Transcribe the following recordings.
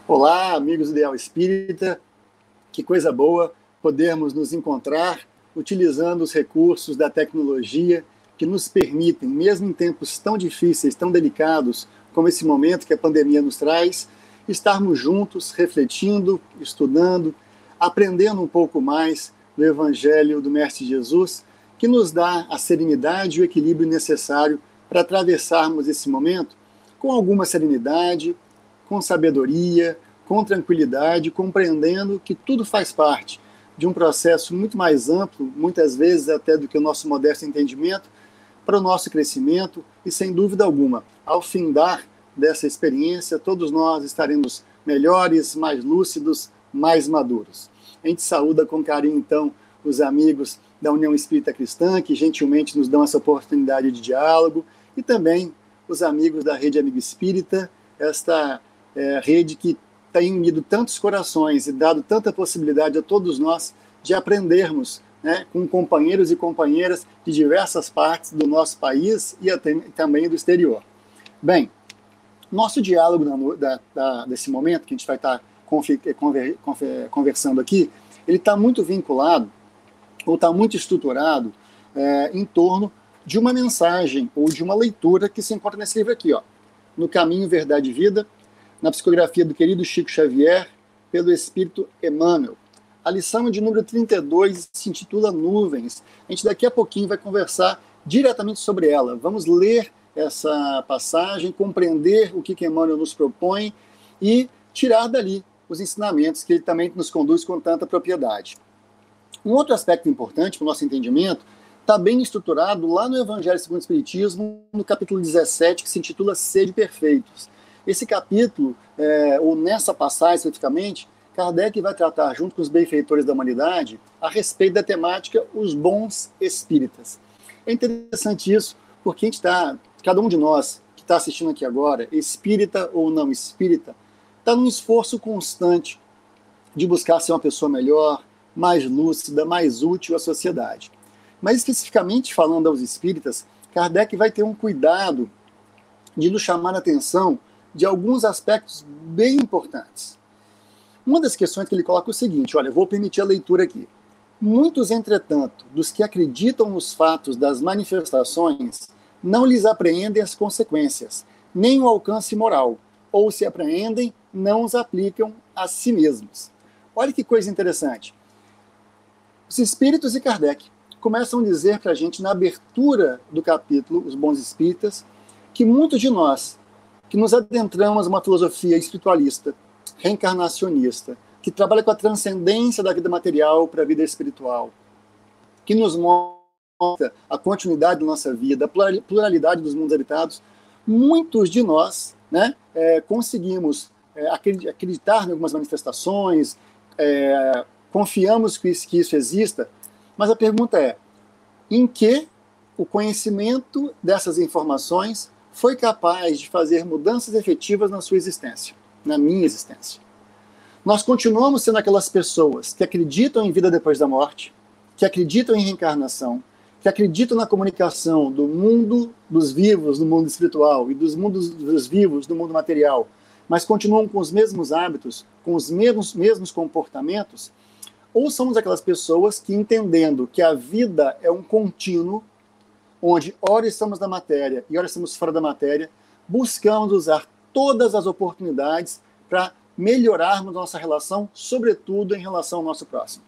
Olá, amigos do Ideal Espírita. Que coisa boa podermos nos encontrar utilizando os recursos da tecnologia que nos permitem, mesmo em tempos tão difíceis, tão delicados, como esse momento que a pandemia nos traz, estarmos juntos, refletindo, estudando, aprendendo um pouco mais do Evangelho do Mestre Jesus, que nos dá a serenidade e o equilíbrio necessário para atravessarmos esse momento com alguma serenidade, com sabedoria, com tranquilidade, compreendendo que tudo faz parte de um processo muito mais amplo, muitas vezes até do que o nosso modesto entendimento, para o nosso crescimento e, sem dúvida alguma, ao findar dessa experiência, todos nós estaremos melhores, mais lúcidos, mais maduros. A gente saúda com carinho, então, os amigos da União Espírita Cristã, que gentilmente nos dão essa oportunidade de diálogo, e também os amigos da Rede Amigo Espírita, esta rede que tem unido tantos corações e dado tanta possibilidade a todos nós de aprendermos, né, com companheiros e companheiras de diversas partes do nosso país e até, também do exterior. Bem, nosso diálogo desse momento que a gente vai estar conversando aqui, ele está muito vinculado, ou está muito estruturado em torno de uma mensagem ou de uma leitura que se encontra nesse livro aqui, ó, No Caminho, Verdade e Vida, na psicografia do querido Chico Xavier, pelo Espírito Emmanuel. A lição de número 32 se intitula Nuvens. A gente daqui a pouquinho vai conversar diretamente sobre ela. Vamos ler essa passagem, compreender o que Emmanuel nos propõe e tirar dali os ensinamentos que ele também nos conduz com tanta propriedade. Um outro aspecto importante para o nosso entendimento está bem estruturado lá no Evangelho segundo o Espiritismo, no capítulo 17, que se intitula Sede Perfeitos. Esse capítulo, ou nessa passagem especificamente, Kardec vai tratar, junto com os benfeitores da humanidade, a respeito da temática os bons espíritas. É interessante isso, porque a gente cada um de nós que está assistindo aqui agora, espírita ou não espírita, está num esforço constante de buscar ser uma pessoa melhor, mais lúcida, mais útil à sociedade. Mas especificamente falando aos espíritas, Kardec vai ter um cuidado de nos chamar a atenção de alguns aspectos bem importantes. Uma das questões que ele coloca é o seguinte, olha, eu vou permitir a leitura aqui. Muitos, entretanto, dos que acreditam nos fatos das manifestações, não lhes apreendem as consequências, nem o alcance moral, ou se apreendem, não os aplicam a si mesmos. Olha que coisa interessante. Os espíritos e Kardec começam a dizer para a gente, na abertura do capítulo, Os Bons Espíritas, que muitos de nós, que nos adentramos numa filosofia espiritualista, reencarnacionista, que trabalha com a transcendência da vida material para a vida espiritual, que nos mostra a continuidade da nossa vida, a pluralidade dos mundos habitados, muitos de nós, né, conseguimos acreditar em algumas manifestações, confiamos que isso exista, mas a pergunta é, em que o conhecimento dessas informações foi capaz de fazer mudanças efetivas na sua existência, na minha existência? Nós continuamos sendo aquelas pessoas que acreditam em vida depois da morte, que acreditam em reencarnação, que acreditam na comunicação do mundo dos vivos, do mundo espiritual, e dos mundos dos vivos, do mundo material, mas continuam com os mesmos hábitos, com os mesmos comportamentos, ou somos aquelas pessoas que, entendendo que a vida é um contínuo, onde ora estamos na matéria e ora estamos fora da matéria, buscamos usar todas as oportunidades para melhorarmos nossa relação, sobretudo em relação ao nosso próximo.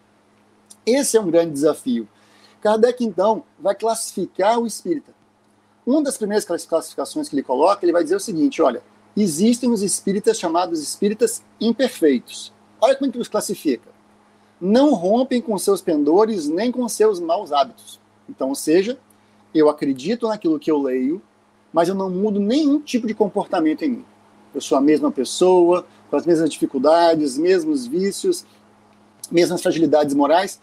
Esse é um grande desafio. Kardec, então, vai classificar o espírita. Uma das primeiras classificações que ele coloca, ele vai dizer o seguinte, olha, existem os espíritas chamados espíritas imperfeitos. Olha como ele os classifica. Não rompem com seus pendores nem com seus maus hábitos. Então, ou seja, eu acredito naquilo que eu leio, mas eu não mudo nenhum tipo de comportamento em mim. Eu sou a mesma pessoa, com as mesmas dificuldades, mesmos vícios, mesmas fragilidades morais.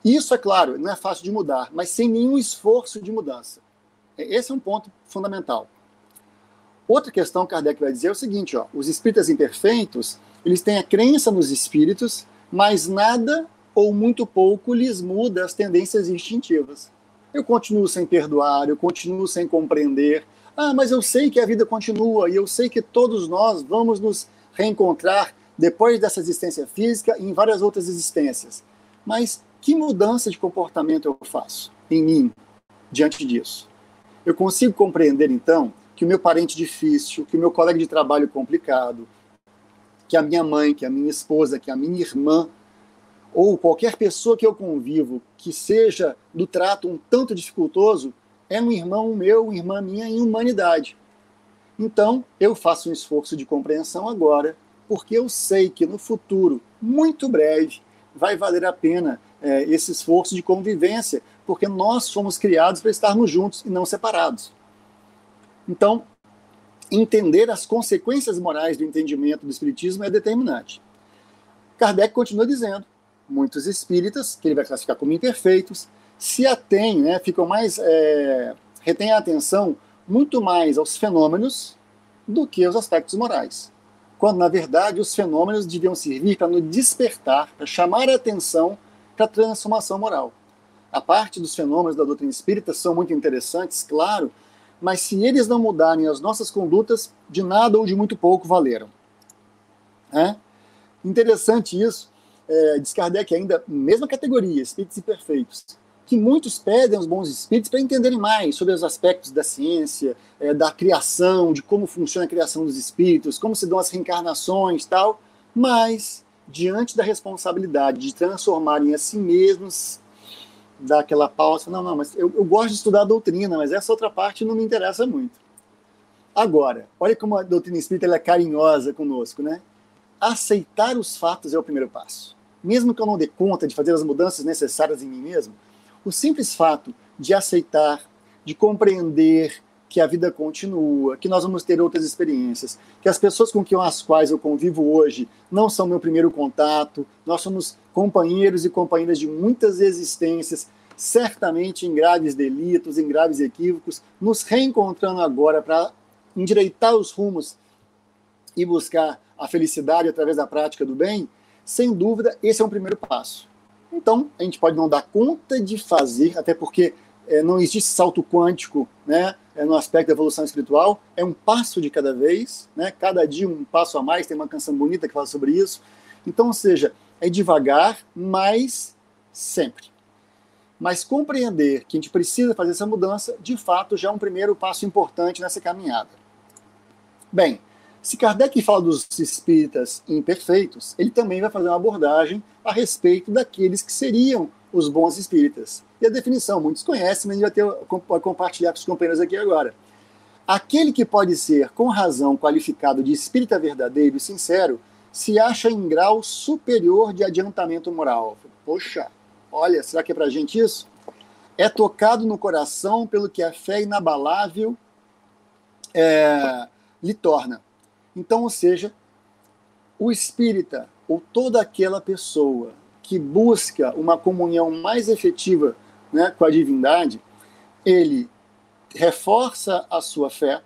Isso, é claro, não é fácil de mudar, mas sem nenhum esforço de mudança. Esse é um ponto fundamental. Outra questão que Kardec vai dizer é o seguinte, ó, os espíritas imperfeitos, eles têm a crença nos espíritos, mas nada ou muito pouco lhes muda as tendências instintivas. Eu continuo sem perdoar, eu continuo sem compreender. Ah, mas eu sei que a vida continua e eu sei que todos nós vamos nos reencontrar depois dessa existência física e em várias outras existências. Mas que mudança de comportamento eu faço em mim diante disso? Eu consigo compreender, então, que o meu parente difícil, que o meu colega de trabalho complicado, que a minha mãe, que a minha esposa, que a minha irmã, ou qualquer pessoa que eu convivo, que seja do trato um tanto dificultoso, é um irmão meu, uma irmã minha em humanidade. Então, eu faço um esforço de compreensão agora, porque eu sei que no futuro, muito breve, vai valer a pena esse esforço de convivência, porque nós fomos criados para estarmos juntos e não separados. Então, entender as consequências morais do entendimento do Espiritismo é determinante. Kardec continua dizendo, muitos espíritas, que ele vai classificar como imperfeitos, se atêm, retêm a atenção muito mais aos fenômenos do que aos aspectos morais. Quando, na verdade, os fenômenos deviam servir para nos despertar, para chamar a atenção para a transformação moral. A parte dos fenômenos da doutrina espírita são muito interessantes, claro, mas se eles não mudarem as nossas condutas, de nada ou de muito pouco valeram. Interessante isso, diz Kardec ainda, mesma categoria, espíritos imperfeitos, que muitos pedem aos bons espíritos para entenderem mais sobre os aspectos da ciência, da criação, de como funciona a criação dos espíritos, como se dão as reencarnações e tal, mas, diante da responsabilidade de transformarem a si mesmos, dá aquela pausa, não, mas eu gosto de estudar a doutrina, mas essa outra parte não me interessa muito. Agora, olha como a doutrina espírita ela é carinhosa conosco, né? Aceitar os fatos é o primeiro passo. Mesmo que eu não dê conta de fazer as mudanças necessárias em mim mesmo, o simples fato de aceitar, de compreender que a vida continua, que nós vamos ter outras experiências, que as pessoas com as quais eu convivo hoje não são meu primeiro contato, nós somos companheiros e companheiras de muitas existências, certamente em graves delitos, em graves equívocos, nos reencontrando agora para endireitar os rumos e buscar a felicidade através da prática do bem, sem dúvida, esse é um primeiro passo. Então, a gente pode não dar conta de fazer, até porque não existe salto quântico, né, no aspecto da evolução espiritual, é um passo de cada vez, né, cada dia um passo a mais, tem uma canção bonita que fala sobre isso. Então, ou seja, é devagar, mas sempre. Mas compreender que a gente precisa fazer essa mudança, de fato, já é um primeiro passo importante nessa caminhada. Bem, se Kardec fala dos espíritas imperfeitos, ele também vai fazer uma abordagem a respeito daqueles que seriam os bons espíritas. E a definição, muitos conhecem, mas a gente vai compartilhar com os companheiros aqui agora. Aquele que pode ser, com razão, qualificado de espírita verdadeiro e sincero, se acha em grau superior de adiantamento moral. Poxa, olha, será que é pra gente isso? É tocado no coração pelo que a fé inabalável lhe torna. Então, ou seja, o espírita, ou toda aquela pessoa que busca uma comunhão mais efetiva, né, com a divindade, ele reforça a sua fé,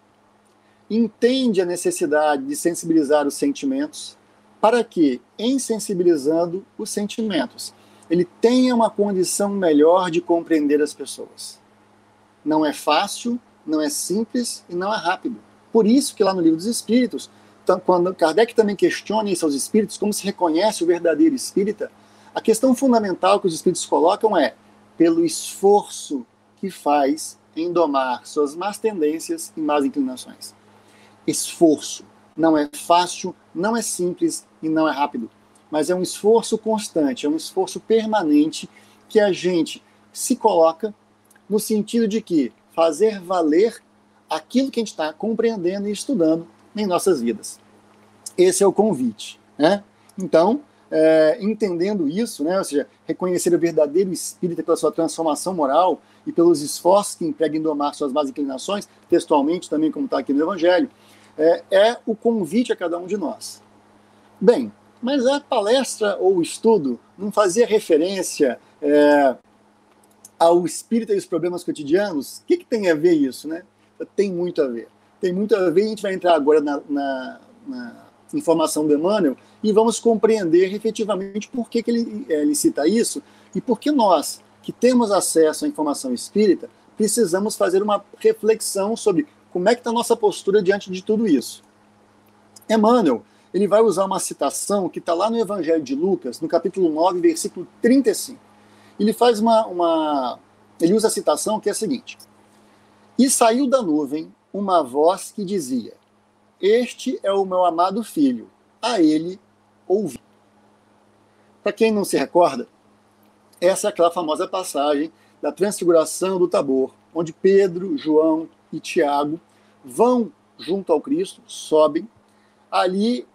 entende a necessidade de sensibilizar os sentimentos, para que, em sensibilizando os sentimentos, ele tenha uma condição melhor de compreender as pessoas. Não é fácil, não é simples e não é rápido. Por isso que lá no Livro dos Espíritos, quando Kardec também questiona isso aos espíritos, como se reconhece o verdadeiro espírita, a questão fundamental que os espíritos colocam é pelo esforço que faz em domar suas más tendências e más inclinações. Esforço. Não é fácil, não é simples e não é rápido, mas é um esforço constante, é um esforço permanente que a gente se coloca no sentido de que fazer valer aquilo que a gente está compreendendo e estudando em nossas vidas. Esse é o convite, né? Então, entendendo isso, né, ou seja, reconhecer o verdadeiro espírita pela sua transformação moral e pelos esforços que emprega em domar suas más inclinações, textualmente também, como está aqui no Evangelho, é o convite a cada um de nós. Bem, mas a palestra ou o estudo não fazia referência ao espírita e os problemas cotidianos? O que tem a ver isso, né? Tem muito a ver. Tem muito a ver, a gente vai entrar agora na informação do Emmanuel e vamos compreender efetivamente por que ele cita isso e por que nós, que temos acesso à informação espírita, precisamos fazer uma reflexão sobre como é que está a nossa postura diante de tudo isso. Emmanuel, ele vai usar uma citação que está lá no Evangelho de Lucas, no capítulo 9, versículo 35. Ele faz ele usa a citação que é a seguinte: e saiu da nuvem uma voz que dizia: este é o meu amado filho, a ele ouvi. Para quem não se recorda, essa é aquela famosa passagem da transfiguração do Tabor, onde Pedro, João e Tiago vão junto ao Cristo, sobem. Ali,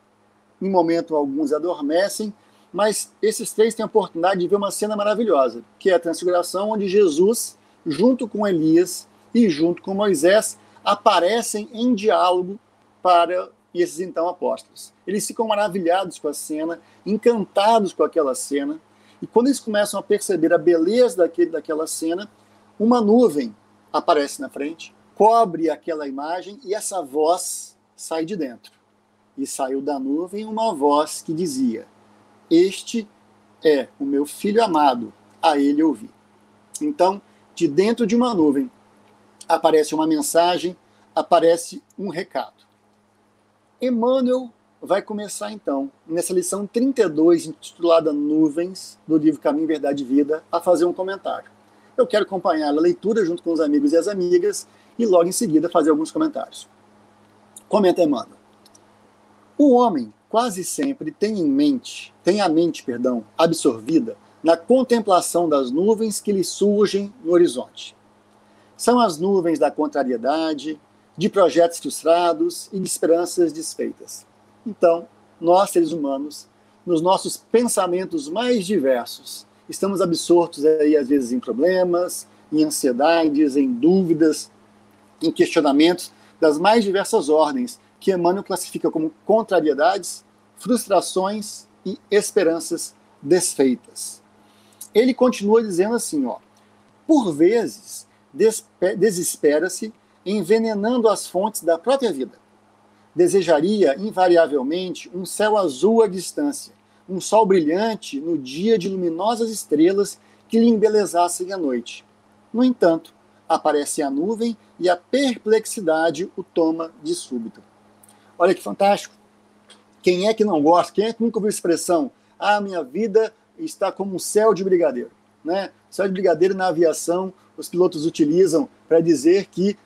em momento, alguns adormecem, mas esses três têm a oportunidade de ver uma cena maravilhosa, que é a transfiguração, onde Jesus, junto com Elias e junto com Moisés, aparecem em diálogo para esses então apóstolos. Eles ficam maravilhados com a cena, encantados com aquela cena, e quando eles começam a perceber a beleza daquela cena, uma nuvem aparece na frente, cobre aquela imagem e essa voz sai de dentro. E saiu da nuvem uma voz que dizia: este é o meu filho amado, a ele ouvi. Então, de dentro de uma nuvem, aparece uma mensagem, aparece um recado. Emmanuel vai começar, então, nessa lição 32, intitulada Nuvens, do livro Caminho, Verdade e Vida, a fazer um comentário. Eu quero acompanhar a leitura junto com os amigos e as amigas e logo em seguida fazer alguns comentários. Comenta Emmanuel. O homem quase sempre tem a mente absorvida na contemplação das nuvens que lhe surgem no horizonte. São as nuvens da contrariedade, de projetos frustrados e de esperanças desfeitas. Então, nós, seres humanos, nos nossos pensamentos mais diversos, estamos absortos aí, às vezes, em problemas, em ansiedades, em dúvidas, em questionamentos das mais diversas ordens, que Emmanuel classifica como contrariedades, frustrações e esperanças desfeitas. Ele continua dizendo assim, por vezes, desespera-se envenenando as fontes da própria vida. Desejaria, invariavelmente, um céu azul à distância, um sol brilhante no dia de luminosas estrelas que lhe embelezassem a noite. No entanto, aparece a nuvem e a perplexidade o toma de súbito. Olha que fantástico. Quem é que não gosta? Quem é que nunca ouviu a expressão: minha vida está como um céu de brigadeiro? Né? Céu de brigadeiro na aviação, os pilotos utilizam para dizer que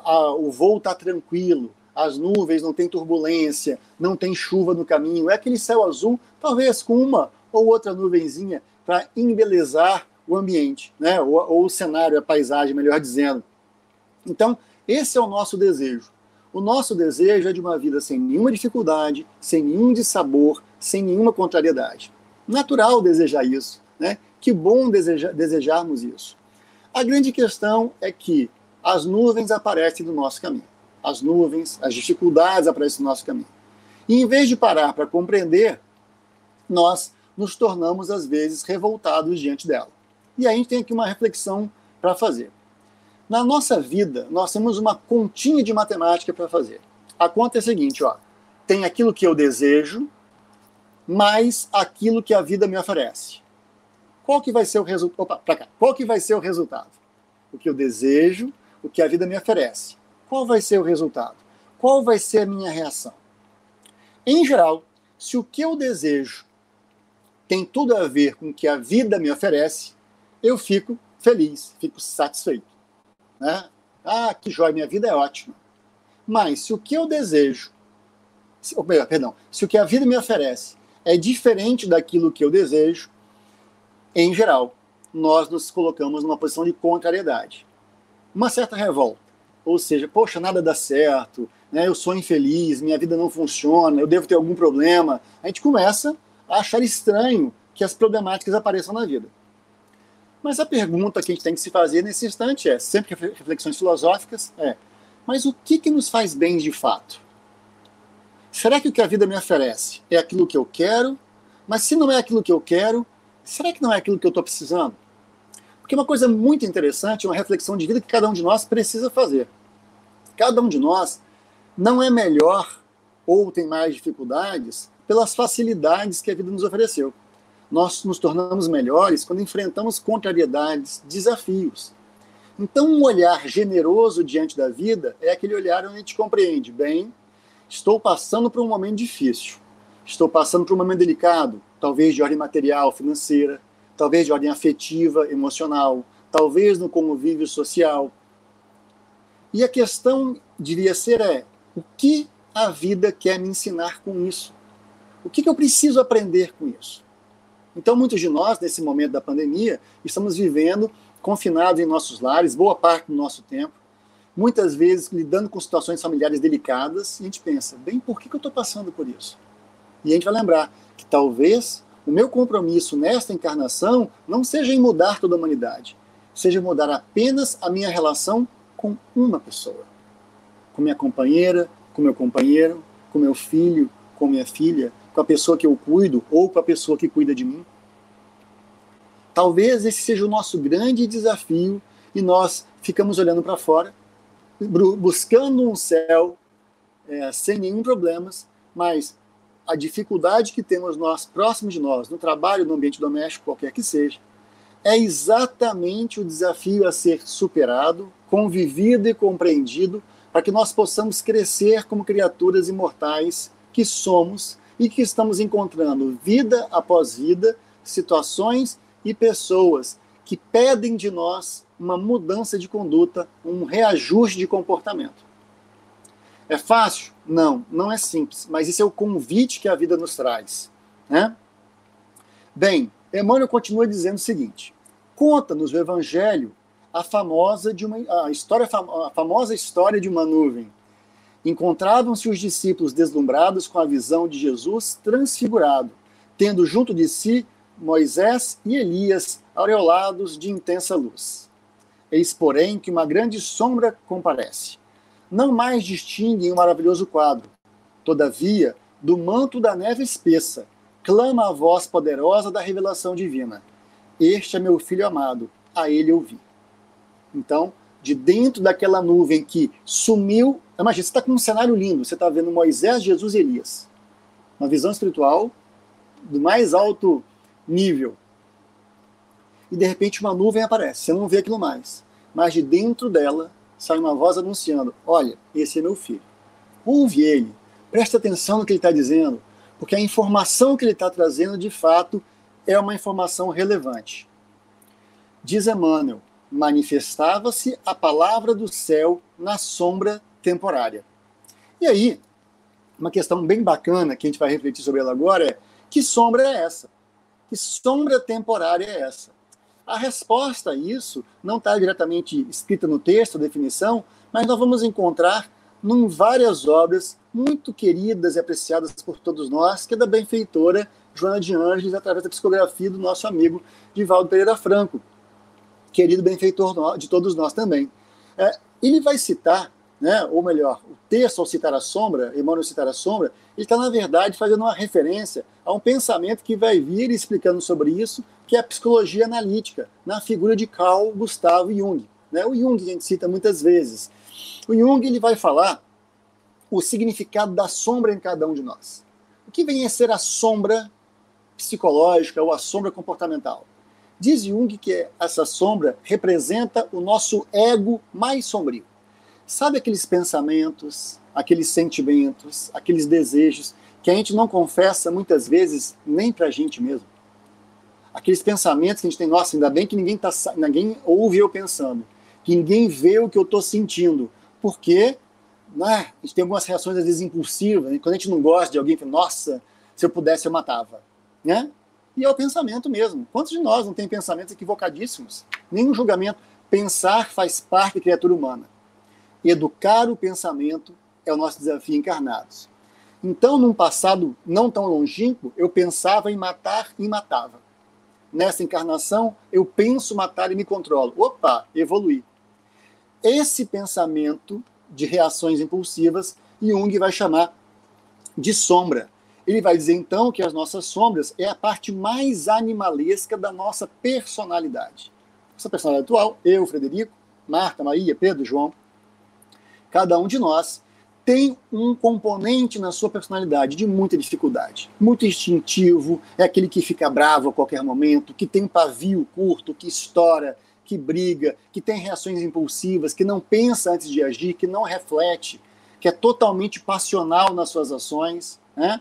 o voo está tranquilo, as nuvens não tem turbulência, não tem chuva no caminho. É aquele céu azul, talvez com uma ou outra nuvenzinha para embelezar o ambiente, né? ou o cenário, a paisagem, melhor dizendo. Então, esse é o nosso desejo. O nosso desejo é de uma vida sem nenhuma dificuldade, sem nenhum dissabor, sem nenhuma contrariedade. Natural desejar isso, né? Que bom desejarmos isso. A grande questão é que as nuvens aparecem no nosso caminho. As nuvens, as dificuldades aparecem no nosso caminho. E em vez de parar para compreender, nós nos tornamos, às vezes, revoltados diante dela. E aí a gente tem aqui uma reflexão para fazer. Na nossa vida, nós temos uma continha de matemática para fazer. A conta é a seguinte, tem aquilo que eu desejo, mais aquilo que a vida me oferece. Qual que vai ser o resultado? Qual que vai ser o resultado? O que eu desejo, o que a vida me oferece. Qual vai ser o resultado? Qual vai ser a minha reação? Em geral, se o que eu desejo tem tudo a ver com o que a vida me oferece, eu fico feliz, fico satisfeito. Né? Que jóia, minha vida é ótima. Mas se o que eu desejo, se o que a vida me oferece é diferente daquilo que eu desejo, em geral, nós nos colocamos numa posição de contrariedade. Uma certa revolta. Ou seja, poxa, nada dá certo, né? Eu sou infeliz, minha vida não funciona, eu devo ter algum problema. A gente começa a achar estranho que as problemáticas apareçam na vida. Mas a pergunta que a gente tem que se fazer nesse instante sempre reflexões filosóficas, mas o que nos faz bem de fato? Será que o que a vida me oferece é aquilo que eu quero? Mas se não é aquilo que eu quero, será que não é aquilo que eu estou precisando? Porque uma coisa muito interessante, uma reflexão de vida que cada um de nós precisa fazer. Cada um de nós não é melhor ou tem mais dificuldades pelas facilidades que a vida nos ofereceu. Nós nos tornamos melhores quando enfrentamos contrariedades, desafios. Então, um olhar generoso diante da vida é aquele olhar onde a gente compreende, bem, estou passando por um momento difícil, estou passando por um momento delicado, talvez de ordem material, financeira, talvez de ordem afetiva, emocional, talvez no convívio social. E a questão devia ser o que a vida quer me ensinar com isso? O que eu preciso aprender com isso? Então, muitos de nós, nesse momento da pandemia, estamos vivendo confinados em nossos lares, boa parte do nosso tempo, muitas vezes lidando com situações familiares delicadas, e a gente pensa, bem, por que eu estou passando por isso? E a gente vai lembrar que talvez o meu compromisso nesta encarnação não seja em mudar toda a humanidade, seja mudar apenas a minha relação com uma pessoa, com minha companheira, com meu companheiro, com meu filho, com minha filha, com a pessoa que eu cuido ou com a pessoa que cuida de mim. Talvez esse seja o nosso grande desafio e nós ficamos olhando para fora, buscando um céu sem nenhum problema, mas a dificuldade que temos nós, próximos de nós, no trabalho, no ambiente doméstico, qualquer que seja, é exatamente o desafio a ser superado, convivido e compreendido, para que nós possamos crescer como criaturas imortais que somos e que estamos encontrando vida após vida, situações e pessoas que pedem de nós uma mudança de conduta, um reajuste de comportamento. É fácil? Não, não é simples, mas esse é o convite que a vida nos traz, né? Bem, Emmanuel continua dizendo o seguinte: conta-nos o Evangelho a famosa história de uma nuvem. Encontravam-se os discípulos deslumbrados com a visão de Jesus transfigurado, tendo junto de si Moisés e Elias aureolados de intensa luz. Eis, porém, que uma grande sombra comparece. Não mais distinguem o maravilhoso quadro. Todavia, do manto da neve espessa, clama a voz poderosa da revelação divina. Este é meu filho amado, a ele ouvi. Então, de dentro daquela nuvem que sumiu, imagina, você está com um cenário lindo, você está vendo Moisés, Jesus e Elias. Uma visão espiritual do mais alto nível. E de repente uma nuvem aparece, você não vê aquilo mais. Mas de dentro dela sai uma voz anunciando: olha, esse é meu filho. Ouve ele, preste atenção no que ele está dizendo, porque a informação que ele está trazendo, de fato, é uma informação relevante. Diz Emmanuel: manifestava-se a palavra do céu na sombra temporária. E aí, uma questão bem bacana que a gente vai refletir sobre ela agora é: que sombra é essa? Que sombra temporária é essa? A resposta a isso não está diretamente escrita no texto, a definição, mas nós vamos encontrar em várias obras muito queridas e apreciadas por todos nós, que é da benfeitora Joana de Ângeles, através da psicografia do nosso amigo Divaldo Pereira Franco, querido benfeitor de todos nós também. Ele vai citar, né, ou melhor, o texto ao citar a sombra, Emmanuel citar a sombra, ele está, na verdade, fazendo uma referência a um pensamento que vai vir explicando sobre isso, que é a psicologia analítica, na figura de Carl Gustav Jung. Né? O Jung a gente cita muitas vezes. O Jung ele vai falar o significado da sombra em cada um de nós. O que vem a ser a sombra psicológica ou a sombra comportamental? Diz Jung que essa sombra representa o nosso ego mais sombrio. Sabe aqueles pensamentos, aqueles sentimentos, aqueles desejos que a gente não confessa muitas vezes nem pra gente mesmo? Aqueles pensamentos que a gente tem: nossa, ainda bem que ninguém ouve eu pensando, que ninguém vê o que eu estou sentindo, porque a gente tem algumas reações às vezes impulsivas, né? Quando a gente não gosta de alguém, fala: nossa, se eu pudesse eu matava, né? E é o pensamento mesmo. Quantos de nós não tem pensamentos equivocadíssimos? Nenhum julgamento. Pensar faz parte da criatura humana. Educar o pensamento é o nosso desafio encarnados. Então, num passado não tão longínquo, eu pensava em matar e matava. Nessa encarnação, eu penso matar e me controlo. Opa, evoluí. Esse pensamento de reações impulsivas, Jung vai chamar de sombra. Ele vai dizer, então, que as nossas sombras é a parte mais animalesca da nossa personalidade. Essa personalidade atual, eu, Frederico, Marta, Maria, Pedro, João, cada um de nós tem um componente na sua personalidade de muita dificuldade. Muito instintivo, é aquele que fica bravo a qualquer momento, que tem um pavio curto, que estoura, que briga, que tem reações impulsivas, que não pensa antes de agir, que não reflete, que é totalmente passional nas suas ações, né?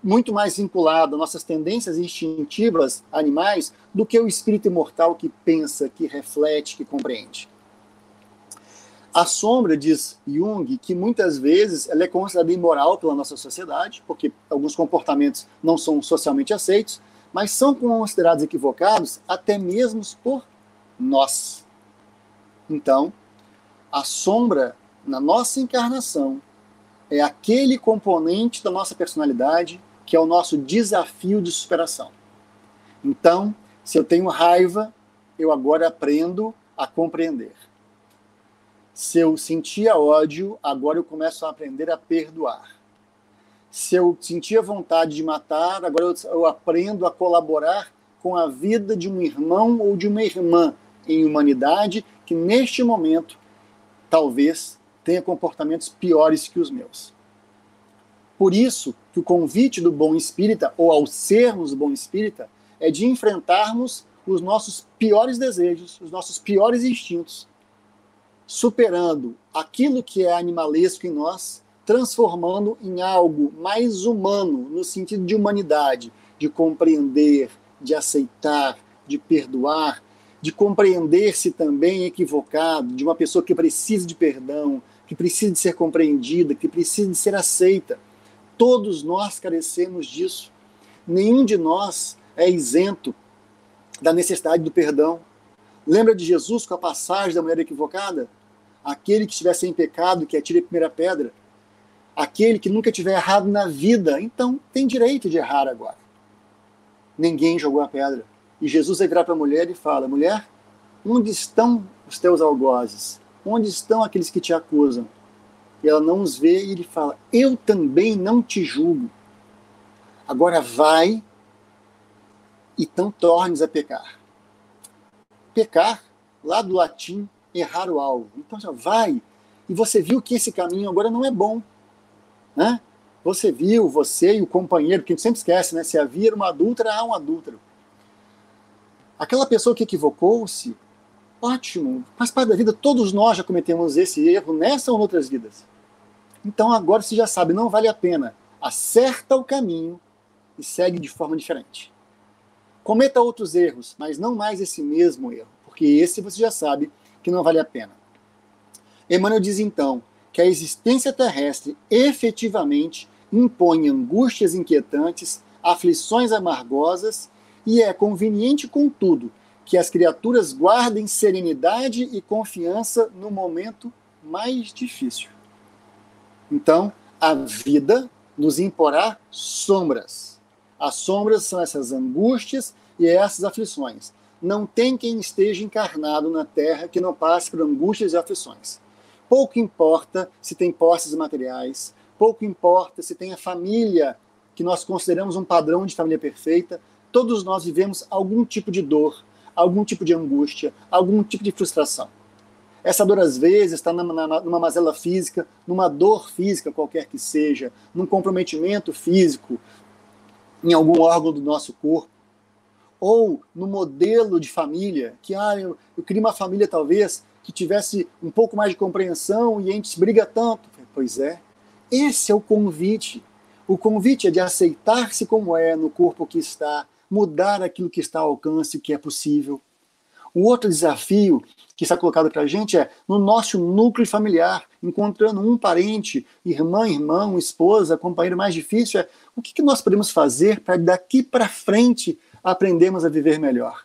muito mais vinculado às nossas tendências instintivas animais do que o espírito imortal que pensa, que reflete, que compreende. A sombra, diz Jung, que muitas vezes ela é considerada imoral pela nossa sociedade, porque alguns comportamentos não são socialmente aceitos, mas são considerados equivocados até mesmo por nós. Então, a sombra, na nossa encarnação, é aquele componente da nossa personalidade que é o nosso desafio de superação. Então, se eu tenho raiva, eu agora aprendo a compreender. Se eu sentia ódio, agora eu começo a aprender a perdoar. Se eu sentia vontade de matar, agora eu aprendo a colaborar com a vida de um irmão ou de uma irmã em humanidade que, neste momento, talvez tenha comportamentos piores que os meus. Por isso que o convite do bom espírita, ou ao sermos bom espírita, é de enfrentarmos os nossos piores desejos, os nossos piores instintos, superando aquilo que é animalesco em nós, transformando em algo mais humano, no sentido de humanidade, de compreender, de aceitar, de perdoar, de compreender-se também equivocado, de uma pessoa que precisa de perdão, que precisa de ser compreendida, que precisa de ser aceita. Todos nós carecemos disso. Nenhum de nós é isento da necessidade do perdão. Lembra de Jesus com a passagem da mulher equivocada? Aquele que estiver sem pecado, que atire a primeira pedra. Aquele que nunca tiver errado na vida, então tem direito de errar agora. Ninguém jogou a pedra. E Jesus vai virar para a mulher e fala: mulher, onde estão os teus algozes? Onde estão aqueles que te acusam? E ela não os vê e ele fala: eu também não te julgo. Agora vai e não tornes a pecar. Pecar, lá do latim, errar o alvo. Então, vai, e você viu que esse caminho agora não é bom. Né? Você viu, você e o companheiro, que a gente sempre esquece, né? Se havia uma adúltera, há um adúltero. Aquela pessoa que equivocou-se, ótimo, faz parte da vida, todos nós já cometemos esse erro nessa ou em outras vidas. Então agora você já sabe, não vale a pena. Acerta o caminho e segue de forma diferente. Cometa outros erros, mas não mais esse mesmo erro, porque esse você já sabe que não vale a pena. Emmanuel diz então que a existência terrestre efetivamente impõe angústias inquietantes, aflições amargosas, e é conveniente, contudo, que as criaturas guardem serenidade e confiança no momento mais difícil. Então, a vida nos imporá sombras. As sombras são essas angústias e essas aflições. Não tem quem esteja encarnado na Terra que não passe por angústias e aflições. Pouco importa se tem posses materiais, pouco importa se tem a família que nós consideramos um padrão de família perfeita. Todos nós vivemos algum tipo de dor, algum tipo de angústia, algum tipo de frustração. Essa dor, às vezes, está numa mazela física, numa dor física qualquer que seja, num comprometimento físico em algum órgão do nosso corpo, ou no modelo de família, que eu queria uma família, talvez, que tivesse um pouco mais de compreensão e a gente briga tanto. Pois é, esse é o convite. O convite é de aceitar-se como é no corpo que está, mudar aquilo que está ao alcance, o que é possível. O outro desafio que está colocado para a gente é, no nosso núcleo familiar, encontrando um parente, irmã, irmão, esposa, companheiro mais difícil, o que nós podemos fazer para daqui para frente aprendermos a viver melhor?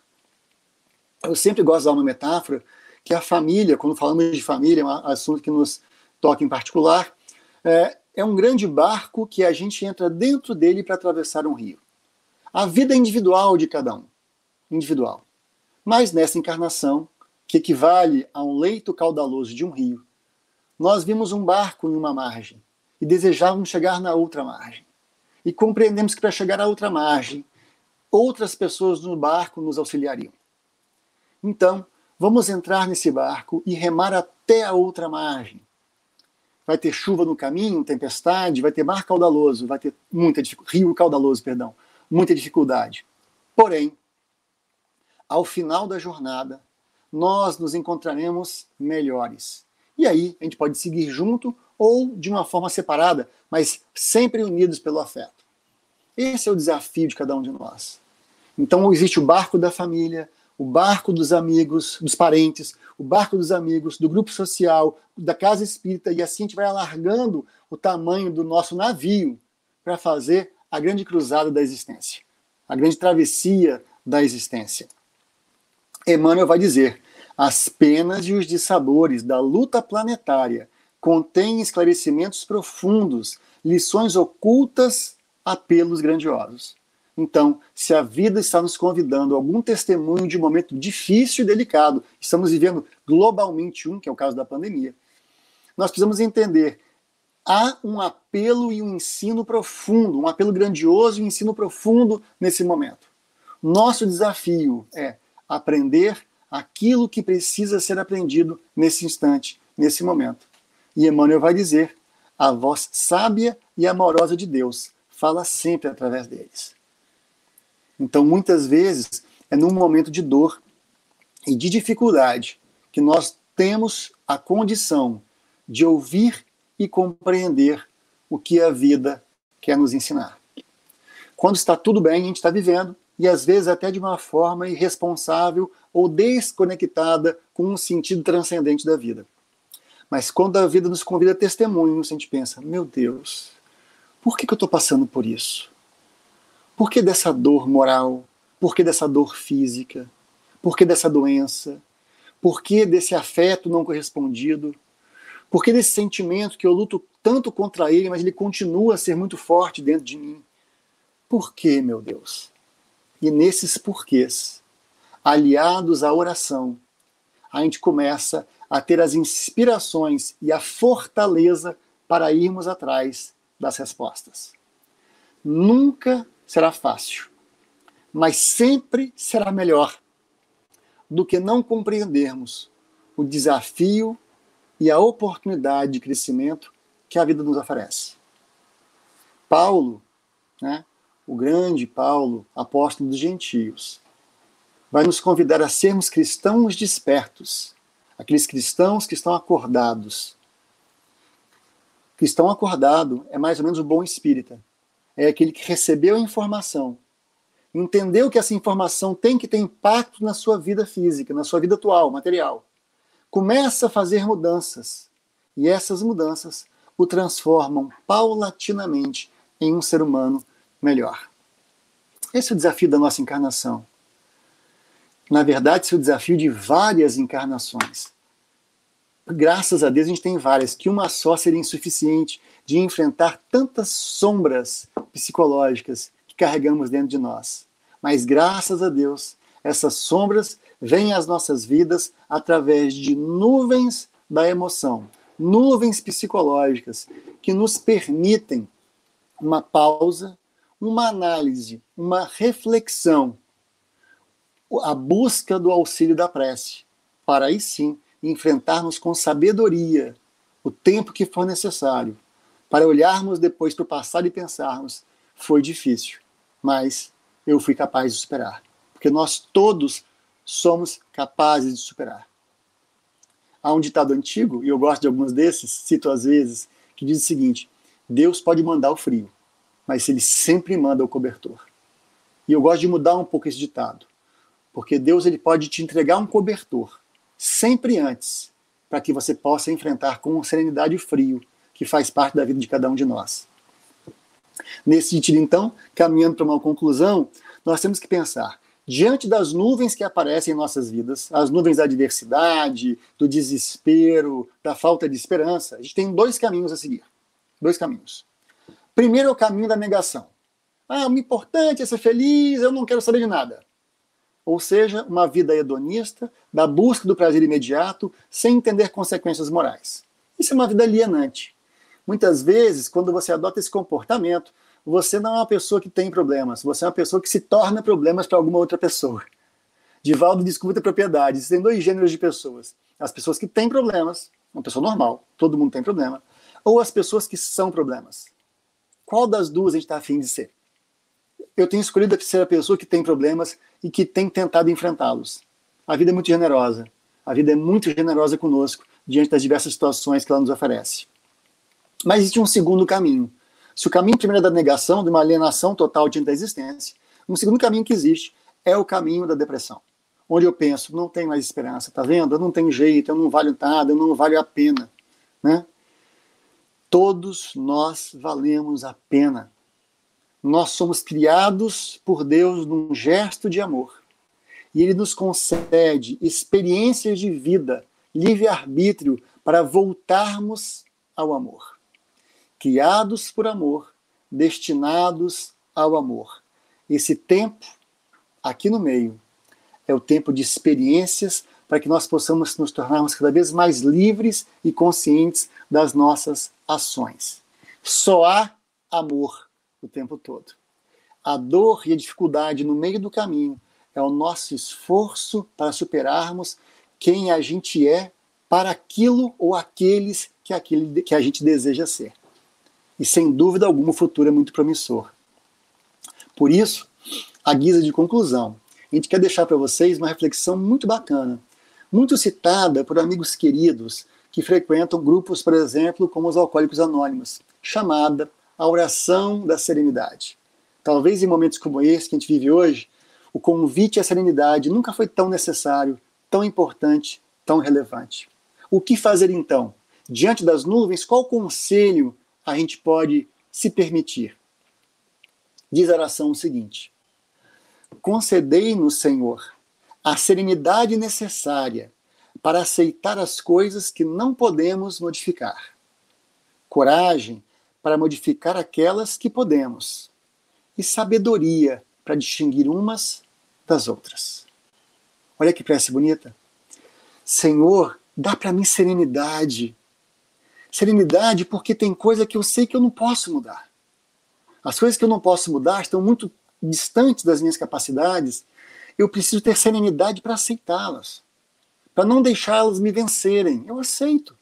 Eu sempre gosto de dar uma metáfora, que a família, quando falamos de família, é um assunto que nos toca em particular, é um grande barco que a gente entra dentro dele para atravessar um rio. A vida é individual de cada um, individual. Mas nessa encarnação, que equivale a um leito caudaloso de um rio, nós vimos um barco em uma margem e desejávamos chegar na outra margem. E compreendemos que para chegar à outra margem, outras pessoas no barco nos auxiliariam. Então, vamos entrar nesse barco e remar até a outra margem. Vai ter chuva no caminho, tempestade, vai ter mar caudaloso, vai ter rio caudaloso, perdão, muita dificuldade. Porém, ao final da jornada, nós nos encontraremos melhores. E aí, a gente pode seguir junto ou de uma forma separada, mas sempre unidos pelo afeto. Esse é o desafio de cada um de nós. Então existe o barco da família, o barco dos amigos, dos parentes, o barco dos amigos, do grupo social, da casa espírita, e assim a gente vai alargando o tamanho do nosso navio para fazer a grande cruzada da existência, a grande travessia da existência. Emmanuel vai dizer: as penas e os dissabores da luta planetária contêm esclarecimentos profundos, lições ocultas, apelos grandiosos. Então, se a vida está nos convidando a algum testemunho de um momento difícil e delicado, estamos vivendo globalmente que é o caso da pandemia, nós precisamos entender, há um apelo e um ensino profundo, um apelo grandioso e um ensino profundo nesse momento. Nosso desafio é aprender aquilo que precisa ser aprendido nesse instante, nesse momento. E Emmanuel vai dizer: a voz sábia e amorosa de Deus fala sempre através deles. Então, muitas vezes, é num momento de dor e de dificuldade que nós temos a condição de ouvir e compreender o que a vida quer nos ensinar. Quando está tudo bem, a gente está vivendo, e às vezes até de uma forma irresponsável ou desconectada com um sentido transcendente da vida. Mas quando a vida nos convida a testemunhos, a gente pensa: meu Deus, por que eu estou passando por isso? Por que dessa dor moral? Por que dessa dor física? Por que dessa doença? Por que desse afeto não correspondido? Por que desse sentimento que eu luto tanto contra ele, mas ele continua a ser muito forte dentro de mim? Por que, meu Deus? E nesses porquês, aliados à oração, a gente começa a ter as inspirações e a fortaleza para irmos atrás das respostas. Nunca será fácil, mas sempre será melhor do que não compreendermos o desafio e a oportunidade de crescimento que a vida nos oferece. Paulo, o grande Paulo, apóstolo dos gentios, vai nos convidar a sermos cristãos despertos, aqueles cristãos que estão acordados. Cristão acordado é mais ou menos o bom espírita. É aquele que recebeu a informação, entendeu que essa informação tem que ter impacto na sua vida física, na sua vida atual, material. Começa a fazer mudanças, e essas mudanças o transformam paulatinamente em um ser humano melhor. Esse é o desafio da nossa encarnação. Na verdade, esse é o desafio de várias encarnações. Graças a Deus a gente tem várias, que uma só seria insuficiente de enfrentar tantas sombras psicológicas que carregamos dentro de nós. Mas graças a Deus, essas sombras vêm às nossas vidas através de nuvens da emoção, nuvens psicológicas que nos permitem uma pausa, uma análise, uma reflexão, a busca do auxílio da prece, para aí sim enfrentarmos com sabedoria o tempo que for necessário, para olharmos depois para o passado e pensarmos: foi difícil, mas eu fui capaz de superar. Porque nós todos somos capazes de superar. Há um ditado antigo, e eu gosto de alguns desses, cito às vezes, que diz o seguinte: Deus pode mandar o frio, mas ele sempre manda o cobertor. E eu gosto de mudar um pouco esse ditado, porque Deus ele pode te entregar um cobertor, sempre antes, para que você possa enfrentar com serenidade o frio, que faz parte da vida de cada um de nós. Nesse sentido, então, caminhando para uma conclusão, nós temos que pensar, diante das nuvens que aparecem em nossas vidas, as nuvens da adversidade, do desespero, da falta de esperança, a gente tem dois caminhos a seguir. Dois caminhos. Primeiro é o caminho da negação. O importante é ser feliz, eu não quero saber de nada. Ou seja, uma vida hedonista, da busca do prazer imediato, sem entender consequências morais. Isso é uma vida alienante. Muitas vezes, quando você adota esse comportamento, você não é uma pessoa que tem problemas, você é uma pessoa que se torna problemas para alguma outra pessoa. Divaldo discute propriedades. Existem dois gêneros de pessoas. As pessoas que têm problemas, uma pessoa normal, todo mundo tem problema, ou as pessoas que são problemas. Qual das duas a gente está afim de ser? Eu tenho escolhido ser a pessoa que tem problemas e que tem tentado enfrentá-los. A vida é muito generosa. A vida é muito generosa conosco, diante das diversas situações que ela nos oferece. Mas existe um segundo caminho. Se o caminho primeiro é da negação, de uma alienação total diante da existência, um segundo caminho que existe é o caminho da depressão, onde eu penso, não tenho mais esperança, tá vendo? Eu não tenho jeito, eu não valho nada, eu não valho a pena, né? Todos nós valemos a pena. Nós somos criados por Deus num gesto de amor. E Ele nos concede experiências de vida, livre-arbítrio, para voltarmos ao amor. Criados por amor, destinados ao amor. Esse tempo, aqui no meio, é o tempo de experiências para que nós possamos nos tornarmos cada vez mais livres e conscientes das nossas ações. Só há amor o tempo todo. A dor e a dificuldade no meio do caminho é o nosso esforço para superarmos quem a gente é para aquilo ou aqueles que a gente deseja ser. E sem dúvida alguma o futuro é muito promissor. Por isso, à guisa de conclusão, a gente quer deixar para vocês uma reflexão muito bacana, muito citada por amigos queridos que frequentam grupos, por exemplo, como os Alcoólicos Anônimos, chamada a oração da serenidade. Talvez em momentos como esse que a gente vive hoje, o convite à serenidade nunca foi tão necessário, tão importante, tão relevante. O que fazer então? Diante das nuvens, qual conselho a gente pode se permitir? Diz a oração o seguinte: concedei-nos, Senhor, a serenidade necessária para aceitar as coisas que não podemos modificar, coragem para modificar aquelas que podemos, e sabedoria para distinguir umas das outras. Olha que prece bonita. Senhor, dá para mim serenidade. Serenidade porque tem coisa que eu sei que eu não posso mudar. As coisas que eu não posso mudar estão muito distantes das minhas capacidades. Eu preciso ter serenidade para aceitá-las, para não deixá-las me vencerem. Eu aceito.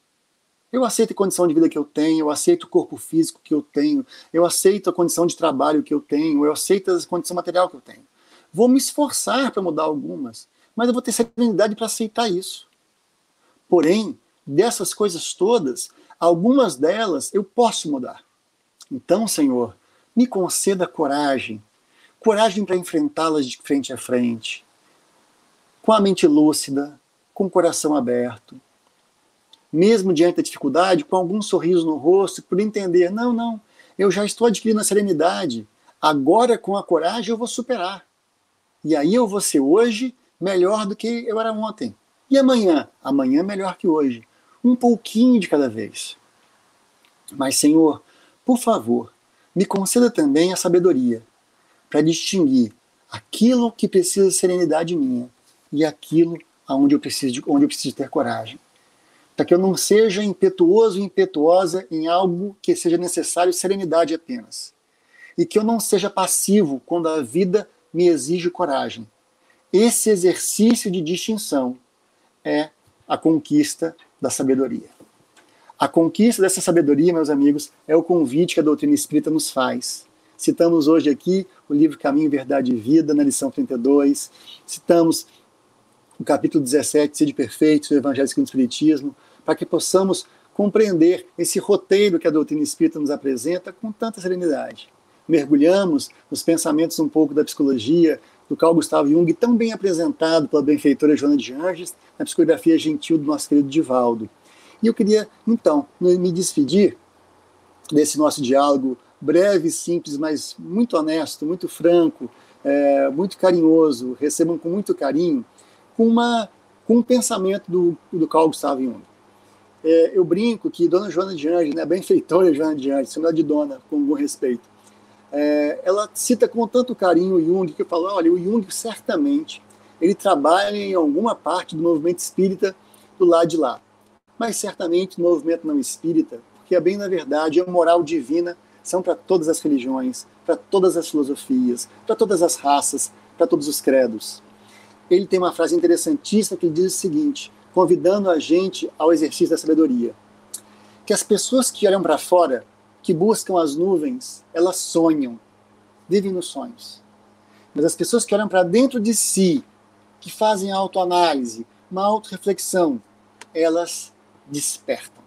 Eu aceito a condição de vida que eu tenho, eu aceito o corpo físico que eu tenho, eu aceito a condição de trabalho que eu tenho, eu aceito a condição material que eu tenho. Vou me esforçar para mudar algumas, mas eu vou ter serenidade para aceitar isso. Porém, dessas coisas todas, algumas delas eu posso mudar. Então, Senhor, me conceda coragem, coragem para enfrentá-las de frente a frente, com a mente lúcida, com o coração aberto, mesmo diante da dificuldade, com algum sorriso no rosto, por entender, não, eu já estou adquirindo a serenidade, agora com a coragem eu vou superar. E aí eu vou ser hoje melhor do que eu era ontem. E amanhã? Amanhã melhor que hoje. Um pouquinho de cada vez. Mas, Senhor, por favor, me conceda também a sabedoria para distinguir aquilo que precisa de serenidade minha e aquilo onde eu preciso ter coragem. Para que eu não seja impetuoso e impetuosa em algo que seja necessário serenidade apenas. E que eu não seja passivo quando a vida me exige coragem. Esse exercício de distinção é a conquista da sabedoria. A conquista dessa sabedoria, meus amigos, é o convite que a doutrina espírita nos faz. Citamos hoje aqui o livro Caminho, Verdade e Vida, na lição 32. Citamos o capítulo 17, Sede Perfeitos, do Evangelho segundo o Espiritismo, para que possamos compreender esse roteiro que a doutrina espírita nos apresenta com tanta serenidade. Mergulhamos nos pensamentos um pouco da psicologia do Carl Gustav Jung, tão bem apresentado pela benfeitora Joana de Anges, na psicografia gentil do nosso querido Divaldo. E eu queria, então, me despedir desse nosso diálogo breve, simples, mas muito honesto, muito franco, muito carinhoso, recebam com muito carinho, com um pensamento do Carl Gustav Jung. Eu brinco que Dona Joana de Anges, né, a benfeitora Joana de Anges, chamada de Dona, com algum respeito, ela cita com tanto carinho o Jung, que eu falo, olha, o Jung certamente, ele trabalha em alguma parte do movimento espírita do lado de lá, mas certamente no movimento não espírita, porque bem na verdade a moral divina são para todas as religiões, para todas as filosofias, para todas as raças, para todos os credos. Ele tem uma frase interessantíssima que diz o seguinte, convidando a gente ao exercício da sabedoria, que as pessoas que olham para fora, que buscam as nuvens, elas sonham, vivem nos sonhos. Mas as pessoas que olham para dentro de si, que fazem autoanálise, uma autorreflexão, elas despertam.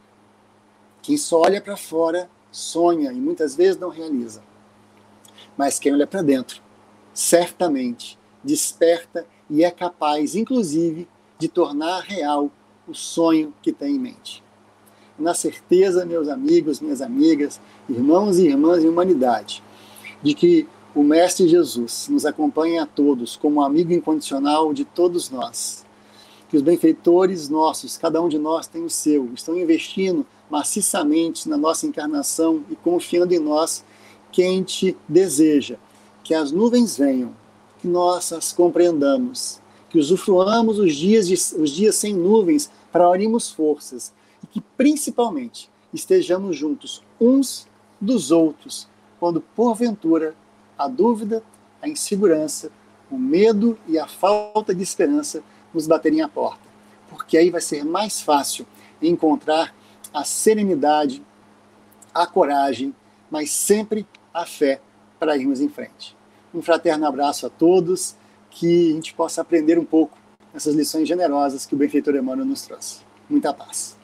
Quem só olha para fora sonha e muitas vezes não realiza. Mas quem olha para dentro, certamente desperta e é capaz, inclusive, de tornar real o sonho que tem em mente. Na certeza, meus amigos, minhas amigas, irmãos e irmãs em humanidade, de que o Mestre Jesus nos acompanha a todos como amigo incondicional de todos nós, que os benfeitores nossos, cada um de nós tem o seu, estão investindo maciçamente na nossa encarnação e confiando em nós, quem te deseja que as nuvens venham, que nós as compreendamos, que usufruamos os dias sem nuvens para unirmos forças e que, principalmente, estejamos juntos uns dos outros, quando, porventura, a dúvida, a insegurança, o medo e a falta de esperança nos baterem à porta. Porque aí vai ser mais fácil encontrar a serenidade, a coragem, mas sempre a fé para irmos em frente. Um fraterno abraço a todos, que a gente possa aprender um pouco essas lições generosas que o benfeitor Emmanuel nos trouxe. Muita paz.